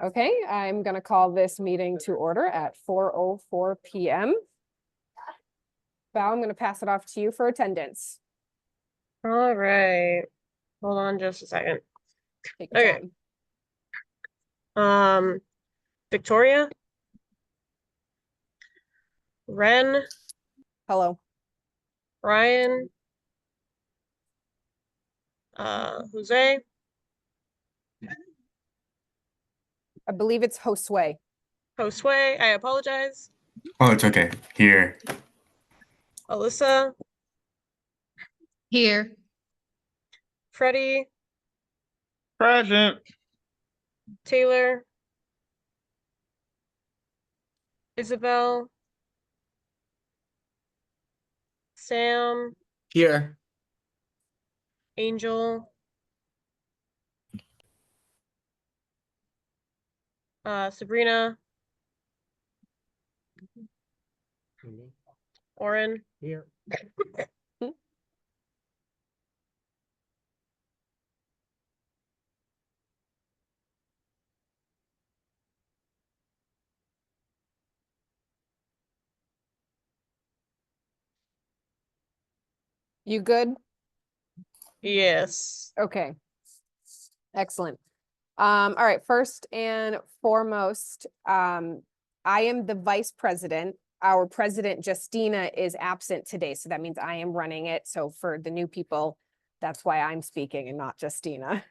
Okay, I'm going to call this meeting to order at 4:04 p.m. Val, I'm going to pass it off to you for attendance. All right. Hold on just a second. Take your Okay. time. Victoria, Ren, Hello. Ryan, Jose, I believe it's Josue. Josue, I apologize. Oh, it's okay. Here. Alyssa, Here. Freddie, Present. Taylor, Isabel, Sam, Here. Angel, Sabrina, Oren. Here. You good? Yes. Okay. Excellent. All right, first and foremost, I am the vice president. Our president, Justina, is absent today, so that means I am running it. So for the new people, that's why I'm speaking and not Justina.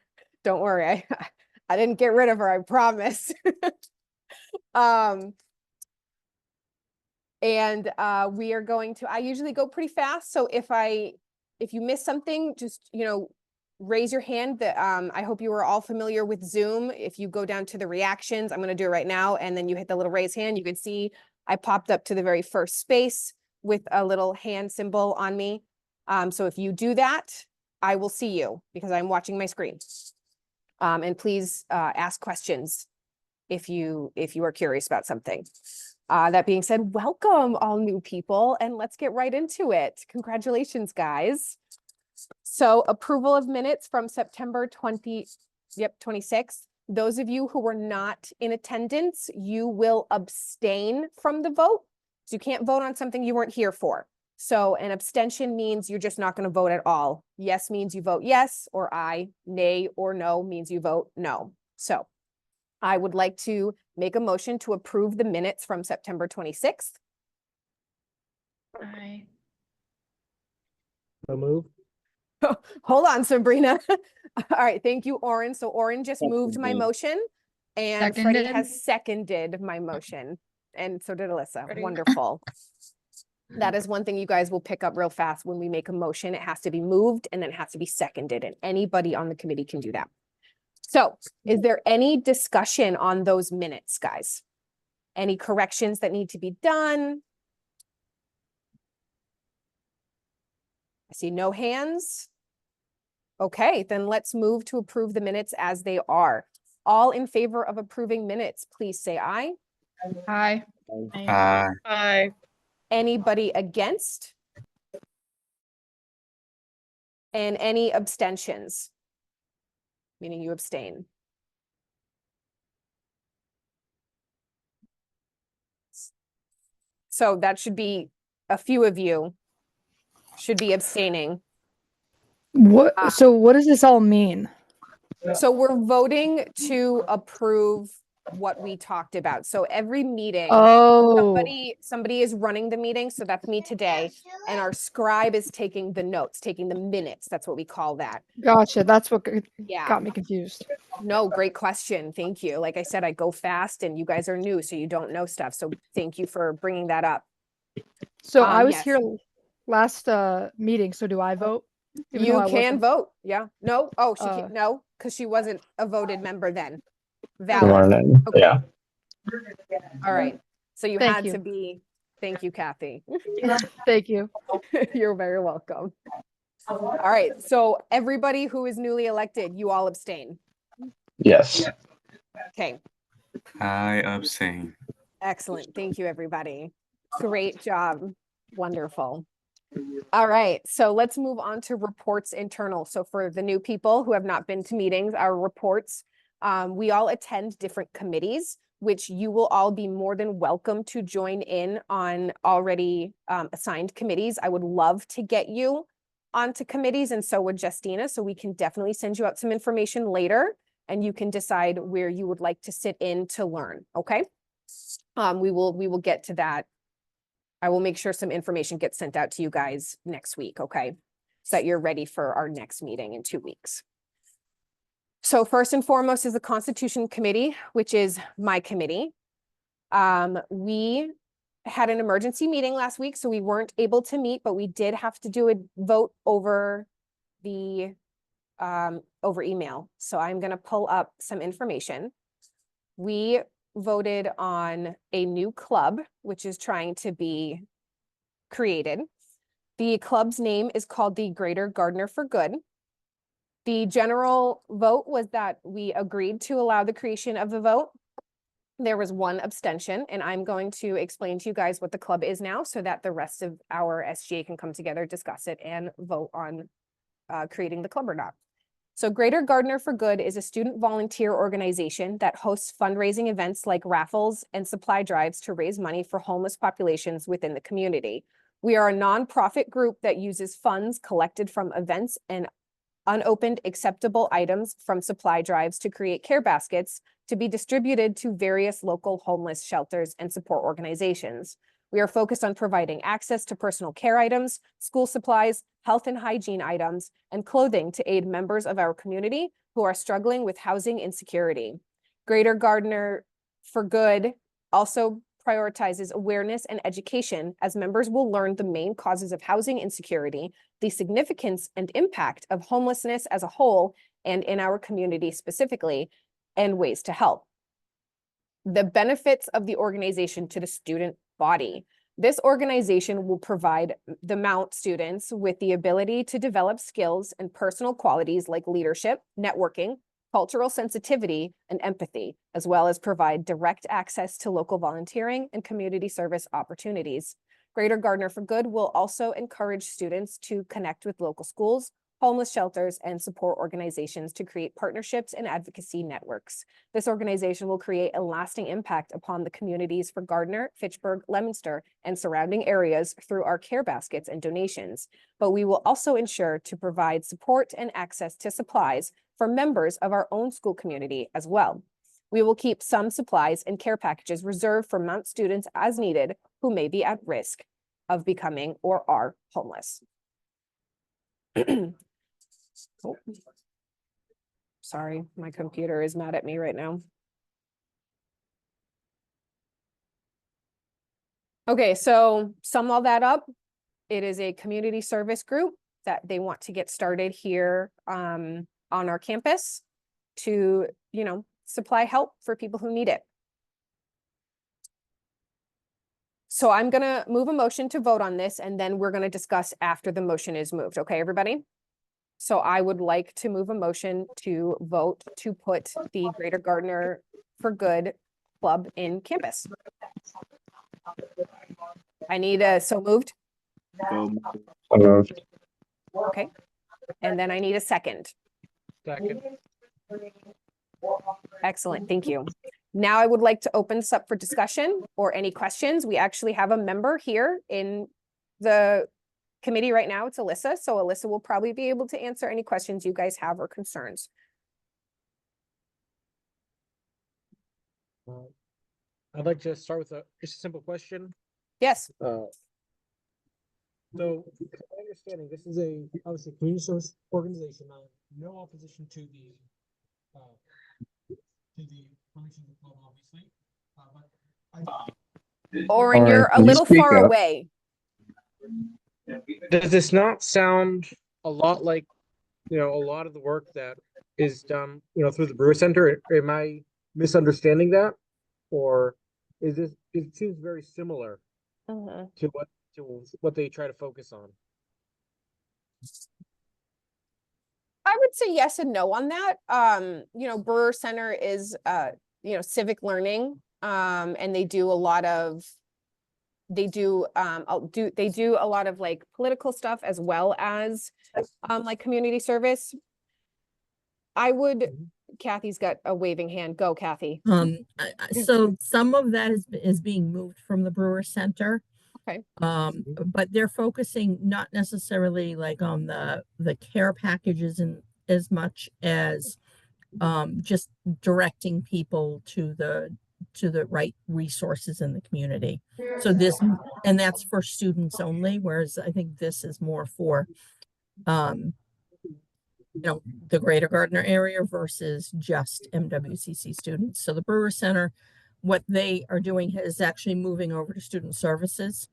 Don't worry, I didn't get rid of her, I promise. We are going to, I usually go pretty fast, so if you miss something, just, raise your hand. I hope you are all familiar with Zoom. If you go down to the reactions, I'm going to do it right now, and then you hit the little raise hand. You can see I popped up to the very first space with a little hand symbol on me. So if you do that, I will see you because I'm watching my screen. And please ask questions if you are curious about something. That being said, welcome all new people, and let's get right into it. Congratulations, guys. So approval of minutes from September 26th. Those of you who were not in attendance, you will abstain from the vote. So you can't vote on something you weren't here for. So an abstention means you're just not going to vote at all. Yes means you vote yes or aye. Nay or no means you vote no. So I would like to make a motion to approve the minutes from September 26th. Aye. So move. Hold on, Sabrina. All right, thank you, Oren. So Oren just moved my motion, and Freddie Seconded. has seconded my motion, and so did Alyssa. Freddie. Wonderful. That is one thing you guys will pick up real fast when we make a motion. It has to be moved, and then it has to be seconded, and anybody on the committee can do that. So is there any discussion on those minutes, guys? Any corrections that need to be done? I see no hands. Okay, then let's move to approve the minutes as they are. All in favor of approving minutes, please say aye. Aye. Hi. Anybody against? And any abstentions? Meaning you abstain. So that should be a few of you should be abstaining. What? So what does this all mean? So we're voting to approve what we talked about. So every meeting, Oh, somebody is running the meeting. So that's me today. And our scribe is taking the notes, taking the minutes. That's what we call that. gotcha. That's what Yeah. got me confused. No, great question. Thank you. Like I said, I go fast and you guys are new, so you don't know stuff. So thank you for bringing that up. So I was yes. here last meeting. So do I vote? Even though You I can wasn't? vote. Yeah. No. Oh, she can't. No, because she wasn't a voted member then. Good Valid. morning. Okay. Yeah. All right. So you Thank had you. to be. Thank you, Kathy. Thank you. You're very welcome. All right. So everybody who is newly elected, you all abstain. Yes. Okay. I abstain. Excellent. Thank you, everybody. Great job. Wonderful. All right. So let's move on to reports internal. So for the new people who have not been to meetings, our reports, We all attend different committees, which you will all be more than welcome to join in on already assigned committees. I would love to get you onto committees, and so would Justina. So we can definitely send you out some information later, and you can decide where you would like to sit in to learn, okay? We will get to that. I will make sure some information gets sent out to you guys next week, okay? So that you're ready for our next meeting in 2 weeks. So first and foremost is the Constitution Committee, which is my committee. We had an emergency meeting last week, so we weren't able to meet, but we did have to do a vote over the over email. So I'm going to pull up some information. We voted on a new club, which is trying to be created. The club's name is called the Greater Gardener for Good. The general vote was that we agreed to allow the creation of the vote. There was one abstention, and I'm going to explain to you guys what the club is now so that the rest of our SGA can come together, discuss it, and vote on creating the club or not. So Greater Gardener for Good is a student volunteer organization that hosts fundraising events like raffles and supply drives to raise money for homeless populations within the community. We are a nonprofit group that uses funds collected from events and unopened acceptable items from supply drives to create care baskets to be distributed to various local homeless shelters and support organizations. We are focused on providing access to personal care items, school supplies, health and hygiene items, and clothing to aid members of our community who are struggling with housing insecurity. Greater Gardener for Good also prioritizes awareness and education, as members will learn the main causes of housing insecurity, the significance and impact of homelessness as a whole and in our community specifically, and ways to help. The benefits of the organization to the student body. This organization will provide the Mount students with the ability to develop skills and personal qualities like leadership, networking, cultural sensitivity, and empathy, as well as provide direct access to local volunteering and community service opportunities. Greater Gardener for Good will also encourage students to connect with local schools, homeless shelters, and support organizations to create partnerships and advocacy networks. This organization will create a lasting impact upon the communities for Gardner, Fitchburg, Leominster, and surrounding areas through our care baskets and donations. But we will also ensure to provide support and access to supplies for members of our own school community as well. We will keep some supplies and care packages reserved for Mount students as needed who may be at risk of becoming or are homeless. Oh. Sorry, my computer is mad at me right now. Okay, so sum all that up. It is a community service group that they want to get started here on our campus to, supply help for people who need it. So I'm gonna move a motion to vote on this, and then we're gonna discuss after the motion is moved. Okay, everybody? So I would like to move a motion to vote to put the Greater Gardener for Good Club in campus. I need a so moved. So moved. Okay. And then I need a second. Second. Excellent, thank you. Now I would like to open this up for discussion or any questions. We actually have a member here in the committee right now. It's Alyssa. So Alyssa will probably be able to answer any questions you guys have or concerns. I'd like to start with just a simple question. Yes. So, my understanding, this is obviously a community service organization. No opposition to the formation of the club, obviously. Oren, you're a can you little speak far up? away. Does this not sound a lot like, a lot of the work that is done, through the Brewer Center? Am I misunderstanding that? Or it seems very similar to what they try to focus on? I would say yes and no on that. Brewer Center is, civic learning, and they do a lot of like political stuff as well as like community service. I would Kathy's got a waving hand. Go, Kathy. So some of that is being moved from the Brewer Center. Okay. But they're focusing not necessarily like on the care packages and as much as just directing people to the right resources in the community. So and that's for students only, whereas I think this is more for the greater Gardner area versus just MWCC students. So the Brewer Center, what they are doing is actually moving over to student services,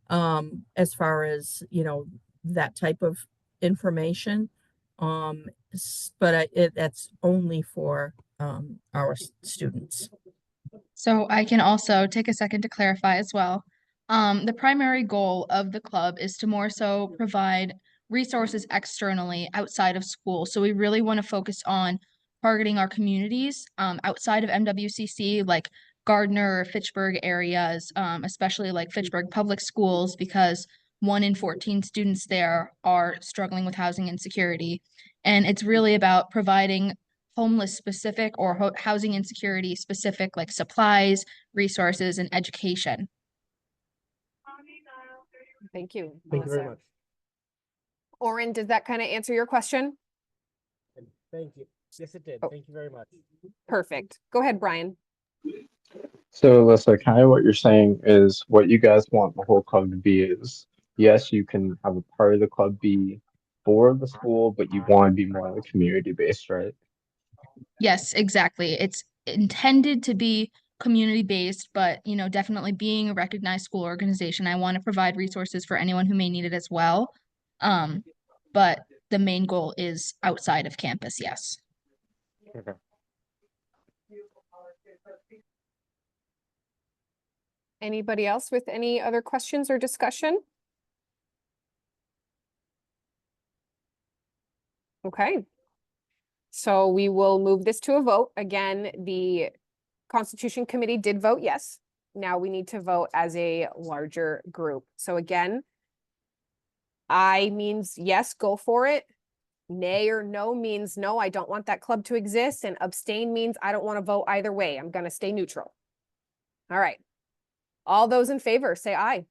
as far as, that type of information. But that's only for, our students. So I can also take a second to clarify as well. The primary goal of the club is to more so provide resources externally outside of school. So we really want to focus on targeting our communities outside of MWCC, like Gardner, Fitchburg areas, especially like Fitchburg public schools, because 1 in 14 students there are struggling with housing insecurity. And it's really about providing homeless specific or housing insecurity specific, like supplies, resources, and education. Thank you. Thank you very Melissa. much. Oren, does that kind of answer your question? And thank you. Yes, it did. Oh. Thank you very much. Perfect. Go ahead, Brian. So, Alyssa, kind of what you're saying is what you guys want the whole club to be is, yes, you can have a part of the club be for the school, but you want to be more like community based, right? Yes, exactly. It's intended to be community based, but definitely being a recognized school organization, I want to provide resources for anyone who may need it as well. But the main goal is outside of campus, yes. Okay. Anybody else with any other questions or discussion? Okay. So we will move this to a vote. Again, the Constitution Committee did vote yes. Now we need to vote as a larger group. So again, I means yes, go for it. Nay or no means no, I don't want that club to exist. And abstain means I don't want to vote either way. I'm going to stay neutral. All right. All those in favor, say aye.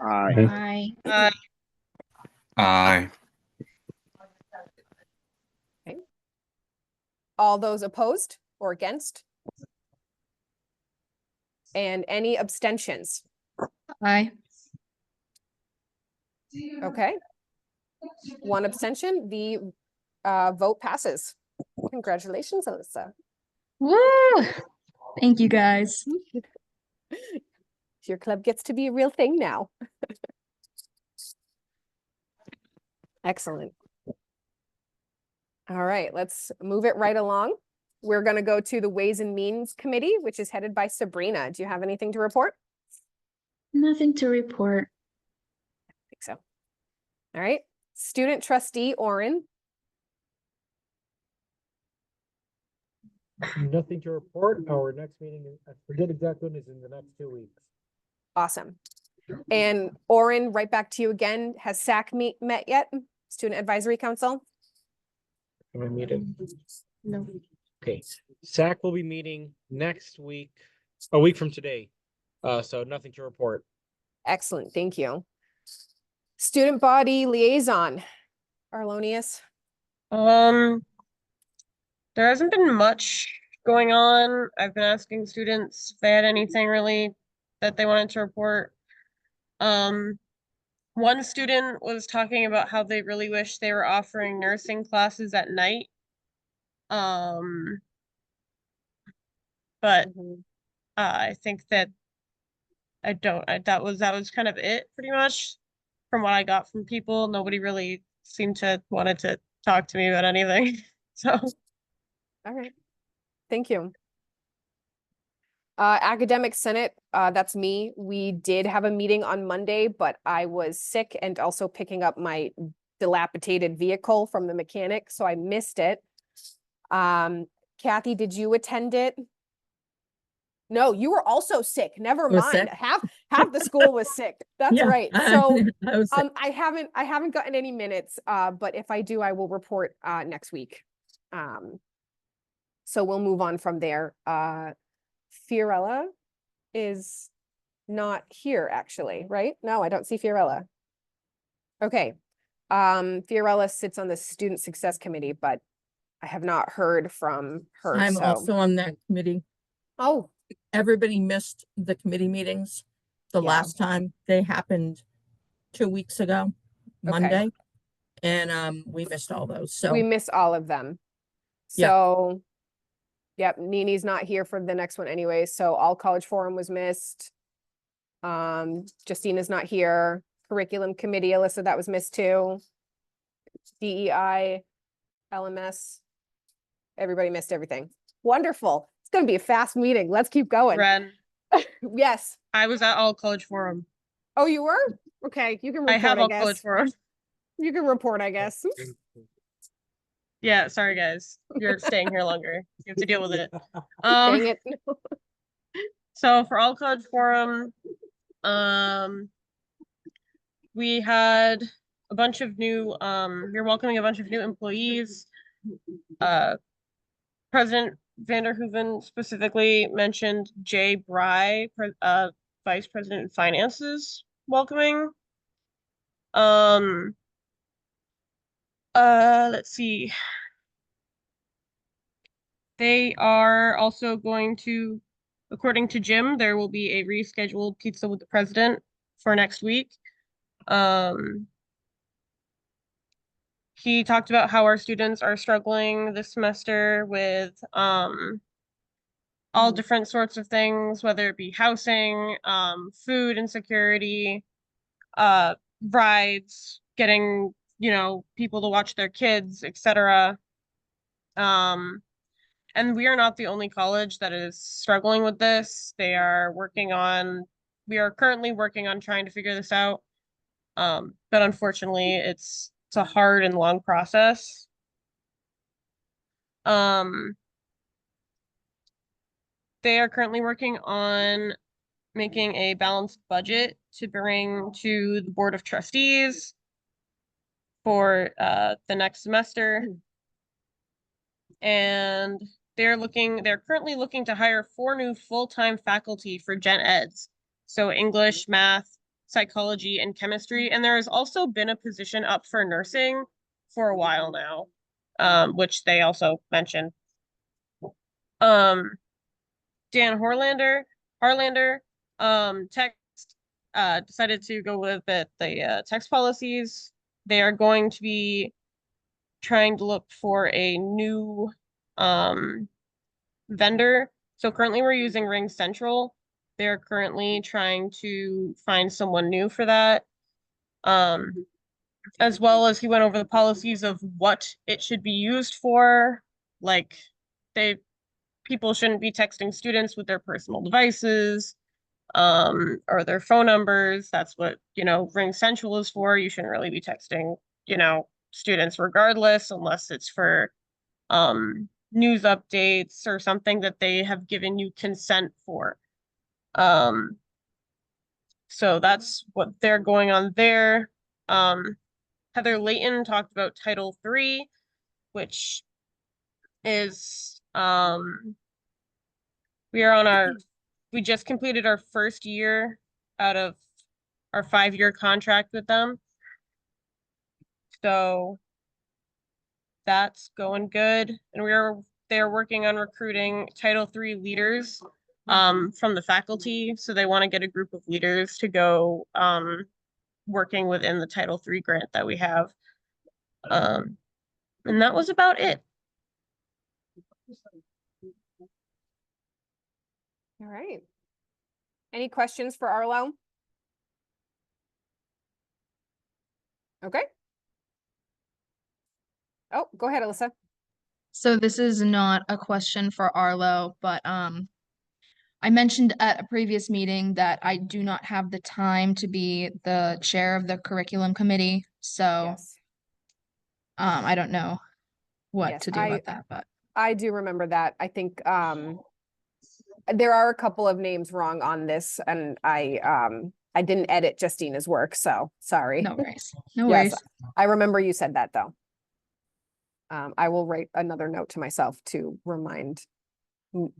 Aye. Aye. All those opposed or against? And any abstentions? Aye. Okay. One abstention, the vote passes. Congratulations, Alyssa. Woo! Thank you guys. Your club gets to be a real thing now. Excellent. All right, let's move it right along. We're going to go to the Ways and Means Committee, which is headed by Sabrina. Do you have anything to report? Nothing to report. I think so. All right. Student Trustee Oren. Nothing to report. Our next meeting, I forget exactly when, is in the next 2 weeks. Awesome. And Oren, right back to you again. Has SAC met yet? Student Advisory Council? Am I meeting? No. Okay. SAC will be meeting next week, a week from today. So nothing to report. Excellent. Thank you. Student Body Liaison, Arlonius. There hasn't been much going on. I've been asking students if they had anything really that they wanted to report. One student was talking about how they really wish they were offering nursing classes at night. But I think that that was kind of it pretty much from what I got from people. Nobody really seemed to wanted to talk to me about anything. So All right. Thank you. Academic Senate, that's me. We did have a meeting on Monday, but I was sick and also picking up my dilapidated vehicle from the mechanic, so I missed it. Kathy, did you attend it? No, you were also sick. Never Was mind. sick? Half the school was sick. That's Yeah, right. So I was sick. I haven't gotten any minutes, but if I do, I will report next week. So we'll move on from there. Fiorella is not here actually, right? No, I don't see Fiorella. Okay. Fiorella sits on the Student Success Committee, but I have not heard from her, I'm so. also on that committee. Oh, Everybody missed the committee meetings. The Yeah. last time they happened 2 weeks ago, Monday. And we missed all those. So we miss all of them. Yeah. So, yep, Nini's not here for the next one anyway, so All College Forum was missed. Justina's not here. Curriculum Committee, Alyssa, that was missed too. DEI, LMS, everybody missed everything. Wonderful. It's gonna be a fast meeting. Let's keep going. Ren, Yes. I was at All College Forum. Oh, you were? Okay, you can I report, have I All College guess. Forum. You can report, I guess. Yeah, sorry guys. You're staying here longer. You have to deal with it. Dang it. So for All College Forum, we had a bunch of new, we're welcoming a bunch of new employees. President Vanderhoeven specifically mentioned Jay Bry, Vice President of Finances, welcoming. Let's see. They are also going to, according to Jim, there will be a rescheduled pizza with the president for next week. He talked about how our students are struggling this semester with all different sorts of things, whether it be housing, food insecurity, rides, getting, people to watch their kids, etc. And we are not the only college that is struggling with this. We are currently working on trying to figure this out. But unfortunately, it's a hard and long process. They are currently working on making a balanced budget to bring to the Board of Trustees for the next semester. And they're currently looking to hire 4 new full-time faculty for gen eds. So English, math, psychology, and chemistry. And there has also been a position up for nursing for a while now, which they also mentioned. Dan Harlander, text, decided to go with the text policies. They are going to be trying to look for a new vendor. So currently we're using Ring Central. They're currently trying to find someone new for that. As well as he went over the policies of what it should be used for. Like people shouldn't be texting students with their personal devices, or their phone numbers. That's what, Ring Central is for. You shouldn't really be texting, students regardless, unless it's for news updates or something that they have given you consent for. So that's what they're going on there. Heather Layton talked about Title III, which is we just completed our first year out of our 5-year contract with them. So that's going good. And they're working on recruiting Title III leaders from the faculty. So they want to get a group of leaders to go working within the Title III grant that we have. And that was about it. All right. Any questions for Arlo? Okay. Oh, go ahead, Alyssa. So this is not a question for Arlo, but I mentioned at a previous meeting that I do not have the time to be the chair of the curriculum committee. So Yes. I don't know what Yes, to do about that, but I do remember that. I think there are a couple of names wrong on this, and I didn't edit Justina's work, so sorry. no worries. No Yes, worries. I remember you said that though. I will write another note to myself to remind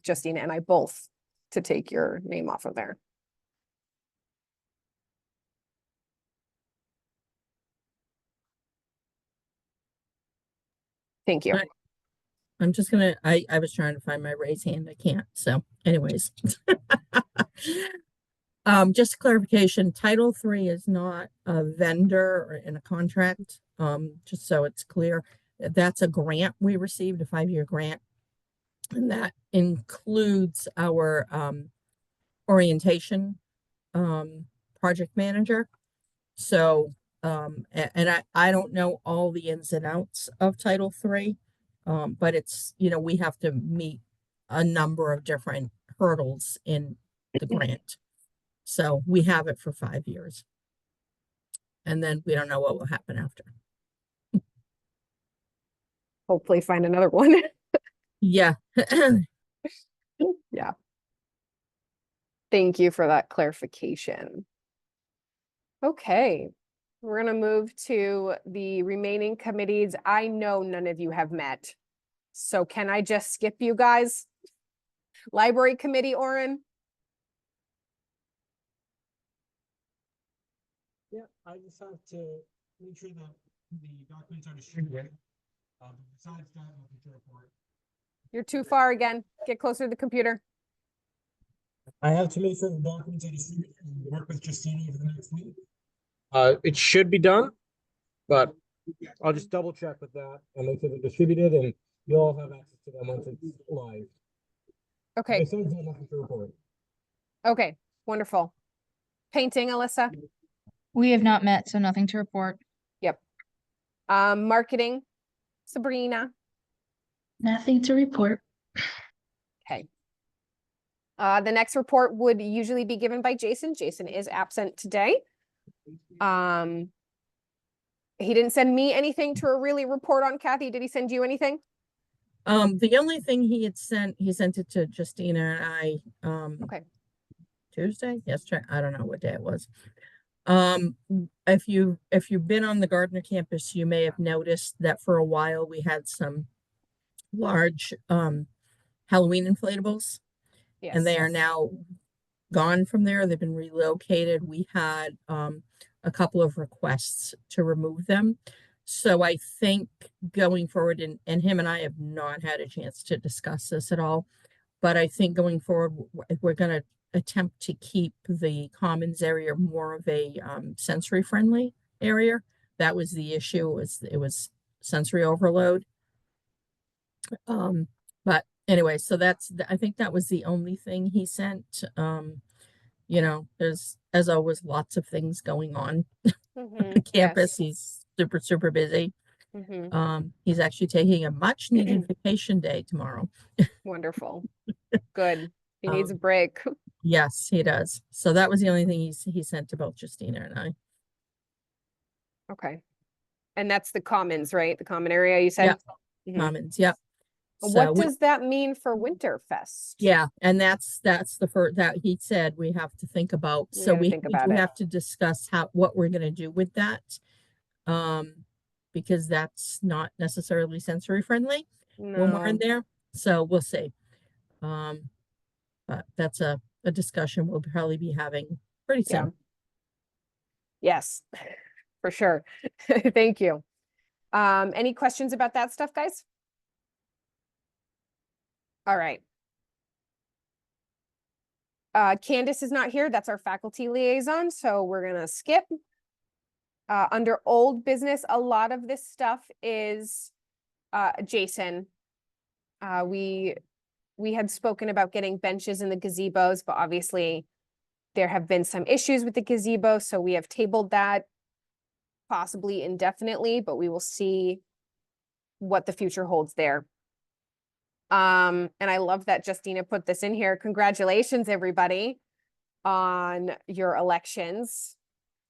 Justina and I both to take your name off of there. Thank you. Right. I'm just gonna, I was trying to find my raise hand. I can't. So anyways. Just clarification, Title III is not a vendor or in a contract. Just so it's clear, that's a grant we received, a 5-year grant. And that includes our orientation project manager. So and I don't know all the ins and outs of Title III, but it's, we have to meet a number of different hurdles in the grant. So we have it for 5 years. And then we don't know what will happen after. Hopefully find another one. Yeah. Yeah. Thank you for that clarification. Okay, we're gonna move to the remaining committees. I know none of you have met. So can I just skip you guys? Library Committee, Orin? Yeah, I just have to make sure that the documents are distributed. Besides that, nothing to report. You're too far again. Get closer to the computer. I have to make sure the documents are distributed and work with Justina over the next week. It should be done, but I'll just double check with that and make sure they're distributed and you'll all have access to them once it's live. Okay, Besides that, nothing to report. okay, wonderful. Painting, Alyssa? We have not met, so nothing to report. Marketing, Sabrina? Nothing to report. Okay. The next report would usually be given by Jason. Jason is absent today. He didn't send me anything to really report on. Kathy, did he send you anything? The only thing he sent it to Justina and I, Okay. Tuesday, yesterday, I don't know what day it was. If you've been on the Gardner campus, you may have noticed that for a while we had some large Halloween inflatables, Yes. and they are now gone from there. They've been relocated. We had a couple of requests to remove them. So I think going forward, and him and I have not had a chance to discuss this at all, but I think going forward, we're going to attempt to keep the commons area more of a sensory friendly area. That was the issue, it was sensory overload. But anyway, so I think that was the only thing he sent. There's, as always, lots of things going on on the campus. He's super, super busy. He's actually taking a much needed vacation day tomorrow. Wonderful. Good. He needs a break. Yes, he does. So that was the only thing he sent to both Justina and I. Okay. And that's the commons, right? The common area you said? Yeah. Commons, yep. What does that mean for Winterfest? Yeah, and that's the first that he said we have to think about. So we have to discuss what we're going to do with that, because that's not necessarily sensory friendly when we're in there. So we'll see. But that's a discussion we'll probably be having pretty soon. Yes, for sure. Thank you. Any questions about that stuff, guys? All right. Candace is not here. That's our faculty liaison. So we're going to skip. Under old business, a lot of this stuff is Jason. We had spoken about getting benches in the gazebos, but obviously there have been some issues with the gazebo. So we have tabled that possibly indefinitely, but we will see what the future holds there. And I love that Justina put this in here. Congratulations, everybody, on your elections.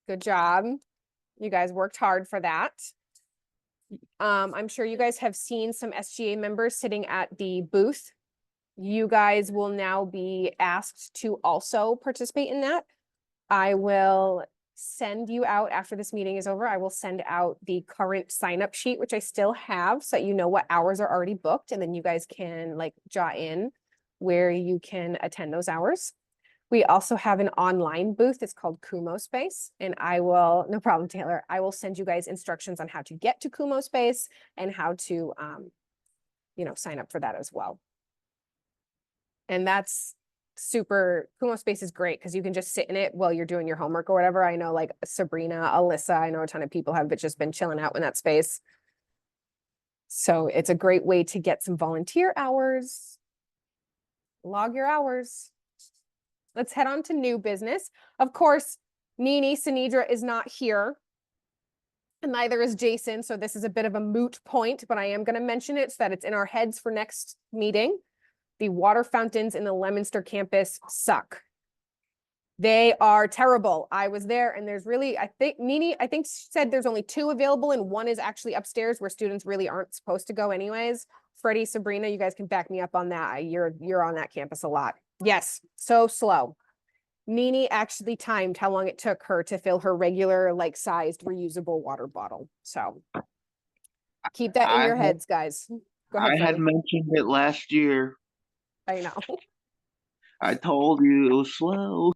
Good job. You guys worked hard for that. I'm sure you guys have seen some SGA members sitting at the booth. You guys will now be asked to also participate in that. I will send you out after this meeting is over. I will send out the current sign up sheet, which I still have, so that you know what hours are already booked, and then you guys can like jot in where you can attend those hours. We also have an online booth. It's called Kumo Space, and I will, no problem, Taylor. I will send you guys instructions on how to get to Kumo Space and how to, sign up for that as well. And that's super, Kumo Space is great because you can just sit in it while you're doing your homework or whatever. I know like Sabrina, Alyssa, I know a ton of people have just been chilling out in that space. So it's a great way to get some volunteer hours. Log your hours. Let's head on to new business. Of course, Nini Sinidra is not here, and neither is Jason. So this is a bit of a moot point, but I am going to mention it so that it's in our heads for next meeting. The water fountains in the Leominster campus suck. They are terrible. I was there, and there's really, Nini said there's only 2 available, and 1 is actually upstairs where students really aren't supposed to go anyways. Freddie, Sabrina, you guys can back me up on that. You're on that campus a lot. Yes, so slow. Nini actually timed how long it took her to fill her regular, like, sized reusable water bottle. So keep that in your heads, guys. Go ahead, I had Freddie. mentioned it last year. I know. I told you it was slow.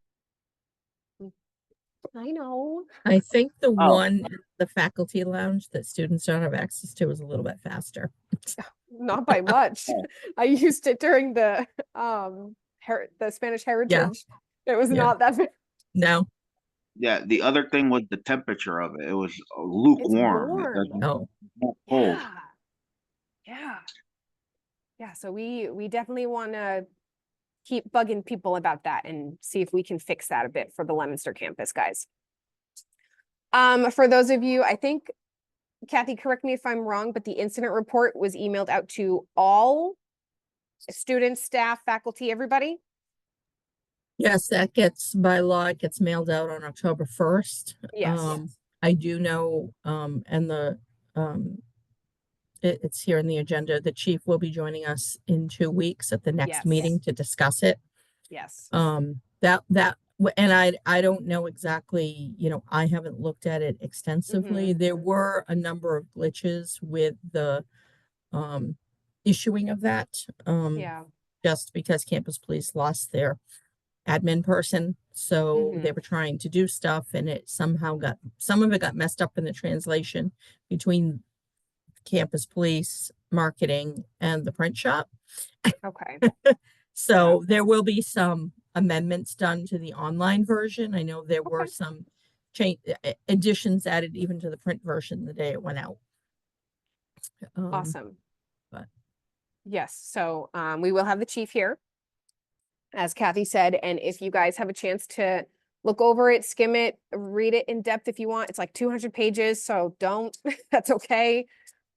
I know. I think the Oh. one in the faculty lounge that students don't have access to is a little bit faster. Not by much. I used it during the Spanish Heritage. It was Yeah. not that bad. No. Yeah, the other thing was the temperature of it. It was lukewarm. It warm. doesn't Oh, not cold. Yeah. So we definitely want to keep bugging people about that and see if we can fix that a bit for the Leominster campus, guys. For those of you, I think, Kathy, correct me if I'm wrong, but the incident report was emailed out to all students, staff, faculty, everybody. yes, that gets by law, it gets mailed out on October 1st. Yes. I do know, and it's here in the agenda. The chief will be joining us in 2 weeks at the next Yes. meeting to discuss it. Yes. And I don't know exactly, I haven't looked at it extensively. There were a number of glitches with the issuing of that. Yeah. Just because campus police lost their admin person. So they were trying to do stuff, and some of it got messed up in the translation between campus police, marketing, and the print shop. Okay. So there will be some amendments done to the online version. I know there were some additions added even to the print version the day it went out. Awesome. but- Yes. So we will have the chief here, as Kathy said, and if you guys have a chance to look over it, skim it, read it in depth if you want. It's like 200 pages, so don't. That's okay.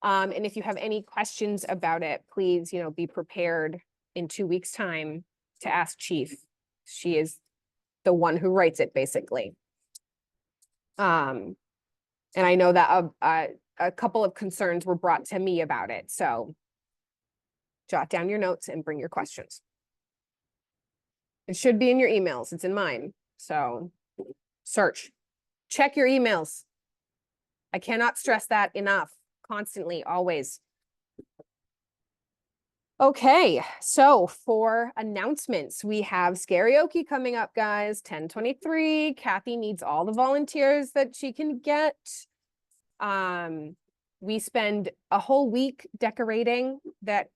And if you have any questions about it, please, be prepared in 2 weeks' time to ask Chief. She is the one who writes it, basically. And I know that a couple of concerns were brought to me about it, so jot down your notes and bring your questions. It should be in your emails. It's in mine. So search, check your emails. I cannot stress that enough. Constantly, always. Okay, so for announcements, we have karaoke coming up, guys, 10:23. Kathy needs all the volunteers that she can get. We spend a whole week decorating that.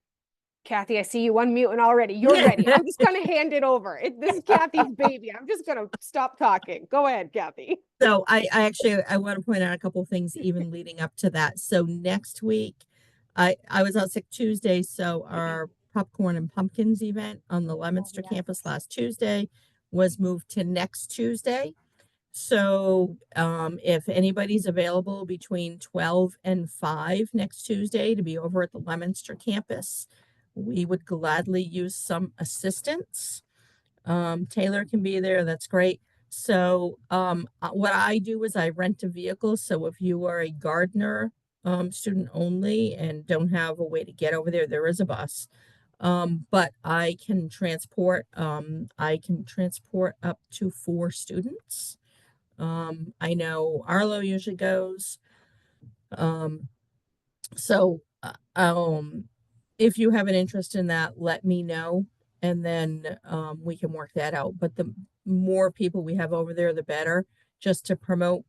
Kathy, I see you unmuting already. You're ready. I'm just gonna hand it over. This is Kathy's baby. I'm just gonna stop talking. Go ahead, Kathy. So I want to point out a couple of things even leading up to that. So next week, I was out sick Tuesday, so our popcorn and pumpkins event on the Leominster campus last Tuesday was moved to next Tuesday. So if anybody's available between 12 and 5 next Tuesday to be over at the Leominster campus, we would gladly use some assistance. Taylor can be there. That's great. So what I do is I rent a vehicle. So if you are a Gardner student only and don't have a way to get over there, there is a bus. But I can transport up to 4 students. I know Arlo usually goes. So, if you have an interest in that, let me know, and then we can work that out. But the more people we have over there, the better, just to promote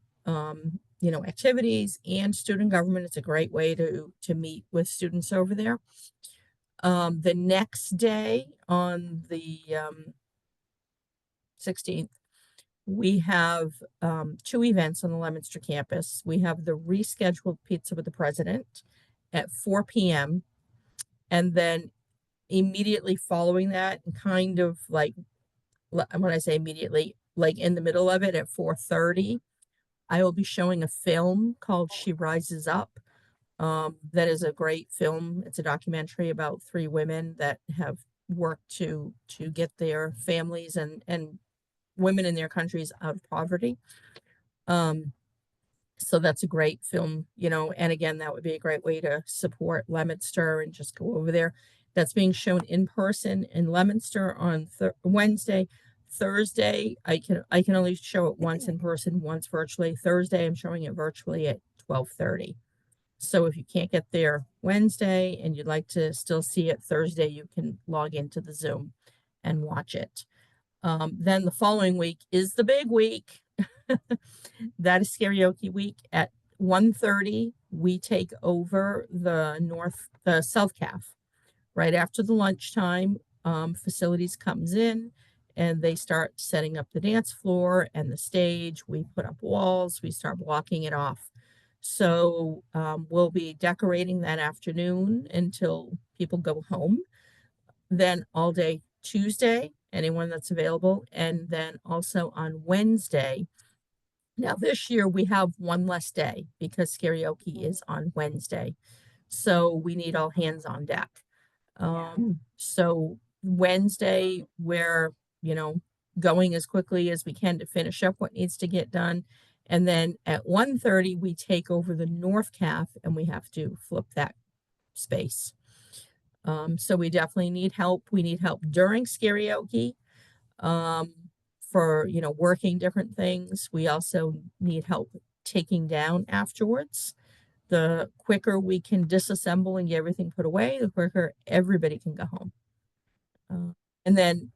activities and student government. It's a great way to meet with students over there. The next day on the 16th, we have two events on the Leominster campus. We have the rescheduled Pizza with the President at 4 p.m. And then immediately following that, kind of like when I say immediately, like in the middle of it at 4:30, I will be showing a film called She Rises Up. That is a great film. It's a documentary about three women that have worked to get their families and women in their countries out of poverty. So that's a great film, and again, that would be a great way to support Leominster and just go over there. That's being shown in person in Leominster on Wednesday. Thursday, I can only show it once in person, once virtually. Thursday, I'm showing it virtually at 12:30. So if you can't get there Wednesday and you'd like to still see it Thursday, you can log into the Zoom and watch it. Then the following week is the big week. That is karaoke week at 1:30. We take over the South Caf right after the lunchtime. Facilities comes in and they start setting up the dance floor and the stage. We put up walls. We start blocking it off. So we'll be decorating that afternoon until people go home. Then all day Tuesday, anyone that's available, and then also on Wednesday. Now, this year we have one less day because karaoke is on Wednesday. So we need all hands on deck. So Wednesday, we're, going as quickly as we can to finish up what needs to get done. And then at 1:30, we take over the North Caf and we have to flip that space. So we definitely need help. We need help during karaoke. For working different things. We also need help taking down afterwards. The quicker we can disassemble and get everything put away, the quicker everybody can go home. And then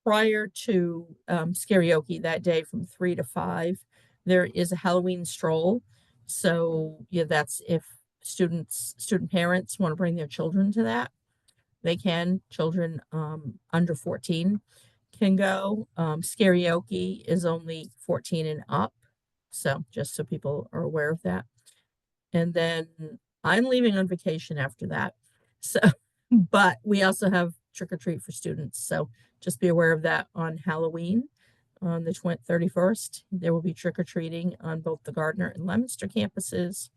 prior to karaoke that day from 3 to 5, there is a Halloween stroll. So that's if student parents want to bring their children to that, they can. Children under 14 can go. Karaoke is only 14 and up. So just so people are aware of that. And then I'm leaving on vacation after that. So, but we also have trick or treat for students. So just be aware of that on Halloween. On the 31st, there will be trick or treating on both the Gardner and Leominster campuses.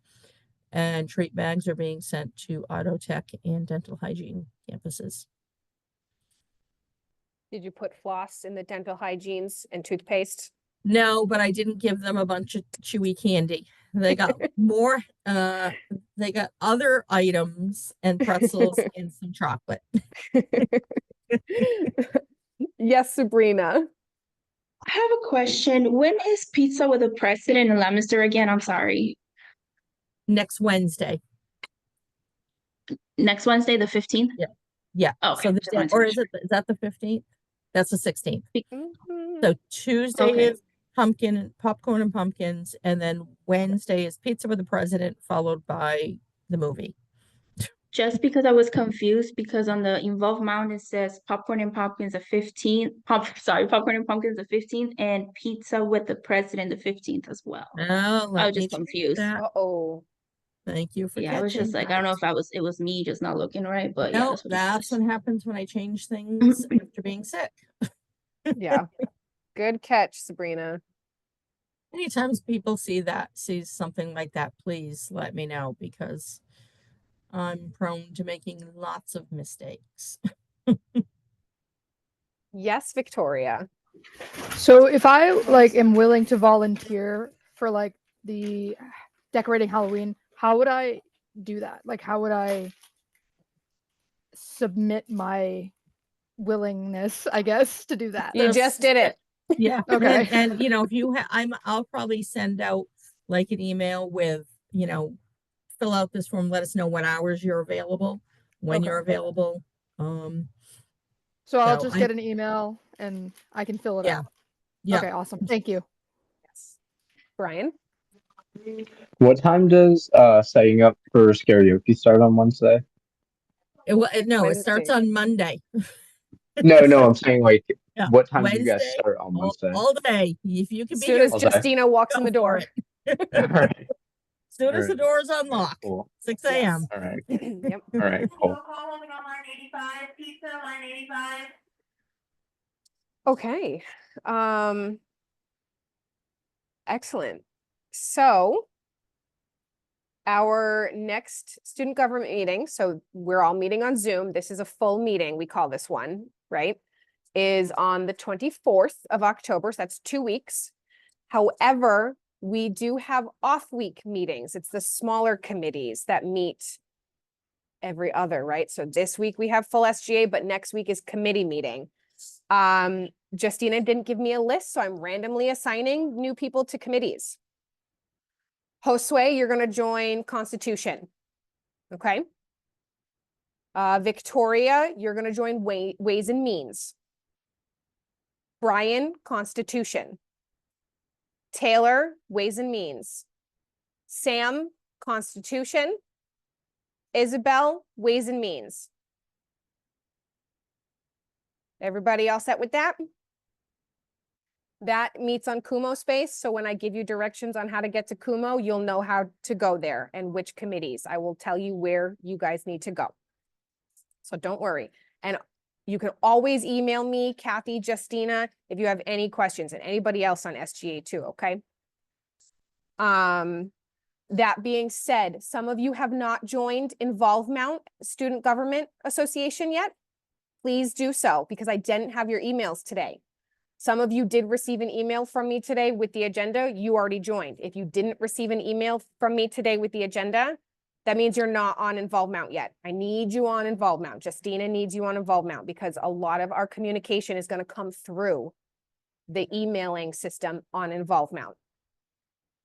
And treat bags are being sent to auto tech and dental hygiene campuses. Did you put floss in the dental hygienes and toothpaste? No, but I didn't give them a bunch of chewy candy. They got more, they got other items and pretzels and some chocolate. Yes, Sabrina. I have a question. When is Pizza with the President in Leominster again? I'm sorry. Next Wednesday. Next Wednesday, the 15th? Yeah. Okay. So Just wanted to or make is that the 15th? That's the 16th. Mhm. So Tuesday Okay. is popcorn and pumpkins, and then Wednesday is Pizza with the President, followed by the movie. Just because I was confused because on the Involved Mountain it says popcorn and pumpkins the 15th. Popcorn and pumpkins the 15th and Pizza with the President the 15th as well. Oh, I let was me just check confused. that. Uh-oh. Thank you for Yeah, I was just catching like, I don't know that. if it was me just not looking right, but yeah, No, that's what it that's says. what happens when I change things after being sick. Yeah. Good catch, Sabrina. Anytime people sees something like that, please let me know because I'm prone to making lots of mistakes. Yes, Victoria. So if I am willing to volunteer for the decorating Halloween, how would I do that? How would I submit my willingness, I guess, to do that? You just did it. Yeah. Okay. And you know, if you I'll probably send out like an email with, you know, fill out this form, let us know what hours you're available, when you're Okay. available. Um, So I'll so just I, get an email and I can fill it yeah, out. yeah. Okay, awesome. Thank you. Yes. Brian? What time does setting up for karaoke start on Wednesday? No, it starts Wednesday. on Monday. No, I'm saying like Yeah. what time do you guys Wednesday, start on Wednesday? all day. If you can As be soon here, as All day. Justina walks in go the door. for it. All right. Soon as the Alright. door is Alright, unlocked, cool. 6 Yes. a.m. All right. Yep. All right. Cool. Okay. Excellent. So our next student government meeting, so we're all meeting on Zoom. This is a full meeting. We call this one, right? Is on the 24th of October. So that's 2 weeks. However, we do have off-week meetings. It's the smaller committees that meet every other, right? So this week we have full SGA, but next week is committee meeting. Justina didn't give me a list, so I'm randomly assigning new people to committees. Josue, you're going to join Constitution. Okay. Victoria, you're going to join Ways and Means. Brian, Constitution. Taylor, Ways and Means. Sam, Constitution. Isabel, Ways and Means. Everybody all set with that? That meets on Kumo space. So when I give you directions on how to get to Kumo, you'll know how to go there and which committees. I will tell you where you guys need to go. So don't worry. And you can always email me, Kathy, Justina, if you have any questions, and anybody else on SGA too, okay? That being said, some of you have not joined Involvement Student Government Association yet. Please do so, because I didn't have your emails today. Some of you did receive an email from me today with the agenda. You already joined. If you didn't receive an email from me today with the agenda, that means you're not on Involvement yet. I need you on Involvement. Justina needs you on Involvement because a lot of our communication is going to come through the emailing system on Involvement.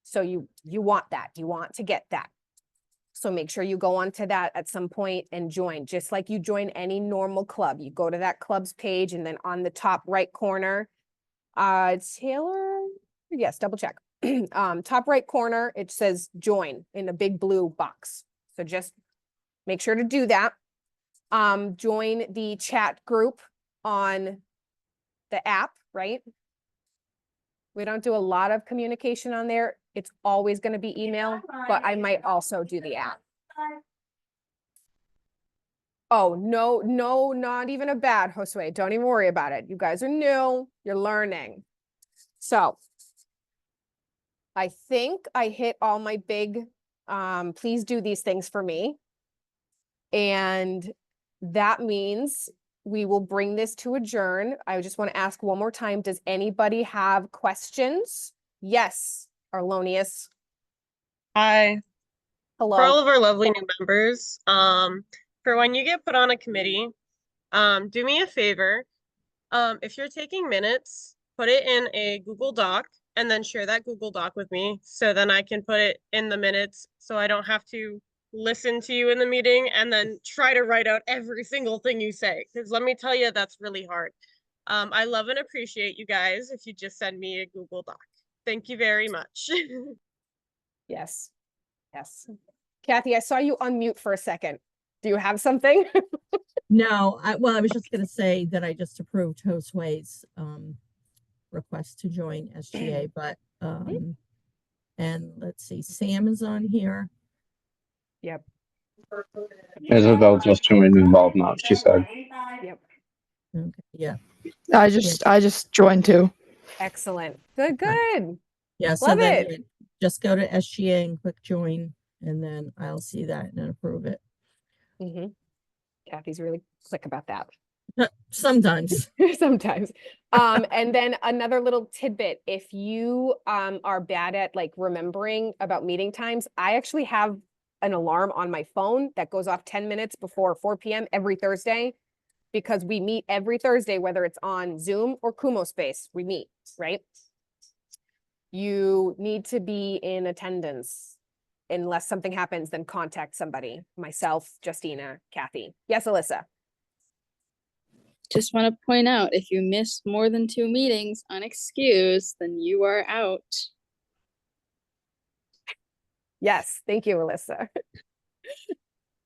So you want that. You want to get that. So make sure you go onto that at some point and join, just like you join any normal club. You go to that club's page, and then on the top right corner, Taylor, yes, double check. Top right corner, it says join in a big blue box. So just make sure to do that. Join the chat group on the app, right? We don't do a lot of communication on there. It's always going to be email, but I might also do the app. Oh, no, not even a bad, Josue. Don't even worry about it. You guys are new. You're learning. So I think I hit all my big, please do these things for me. And that means we will bring this to adjourn. I just want to ask one more time. Does anybody have questions? Yes, Arlonius. Hi. For all Hello. of our lovely new members, for when you get put on a committee, do me a favor. If you're taking minutes, put it in a Google Doc and then share that Google Doc with me. So then I can put it in the minutes so I don't have to listen to you in the meeting and then try to write out every single thing you say. Because let me tell you, that's really hard. I love and appreciate you guys if you just send me a Google Doc. Thank you very much. Yes. Yes. Kathy, I saw you unmute for a second. Do you have something? No, I was just gonna say that I just approved Josue's request to join SGA, but and let's see, Sam is on here. Yep. Isabel just joined Involvement, she said. Yep. Okay, yeah. I just joined too. Excellent. Good, good. Yeah, so Love then it. you just go to SGA and click join, and then I'll see that and approve it. Mm-hmm. Kathy's really slick about that. Sometimes. Sometimes. And then another little tidbit, if you are bad at like remembering about meeting times, I actually have an alarm on my phone that goes off 10 minutes before 4 p.m. every Thursday. because we meet every Thursday, whether it's on Zoom or Kumo Space, we meet, right? You need to be in attendance. Unless something happens, then contact somebody, myself, Justina, Kathy. Yes, Alyssa. Just want to point out, if you miss more than 2 meetings unexcused, then you are out. Yes, thank you, Alyssa.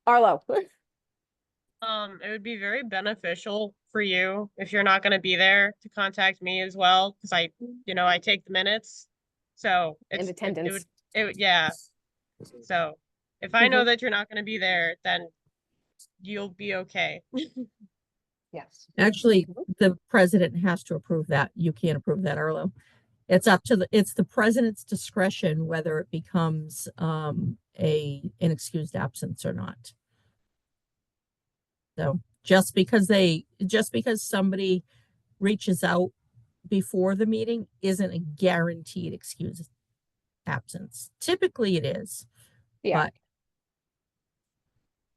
Arlo. It would be very beneficial for you if you're not gonna be there to contact me as well, because I take the minutes. So And it attendance. would, yeah. So if I know Mhm. that you're not gonna be there, then you'll be okay. Yes. Actually, Mhm. the president has to approve that. You can't approve that, Arlo. It's the president's discretion whether it becomes an excused absence or not. So just because somebody reaches out before the meeting isn't a guaranteed excused absence. Typically it is, Yeah. but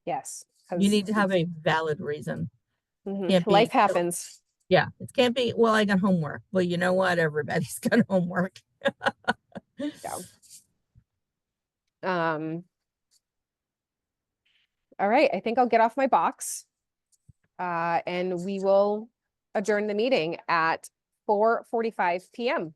Yes. you need to have a valid reason. Can't be, Life happens. yeah, it can't be, well, I got homework. Well, you know what? Everybody's got homework. Yeah. All right, I think I'll get off my box. And we will adjourn the meeting at 4:45 p.m.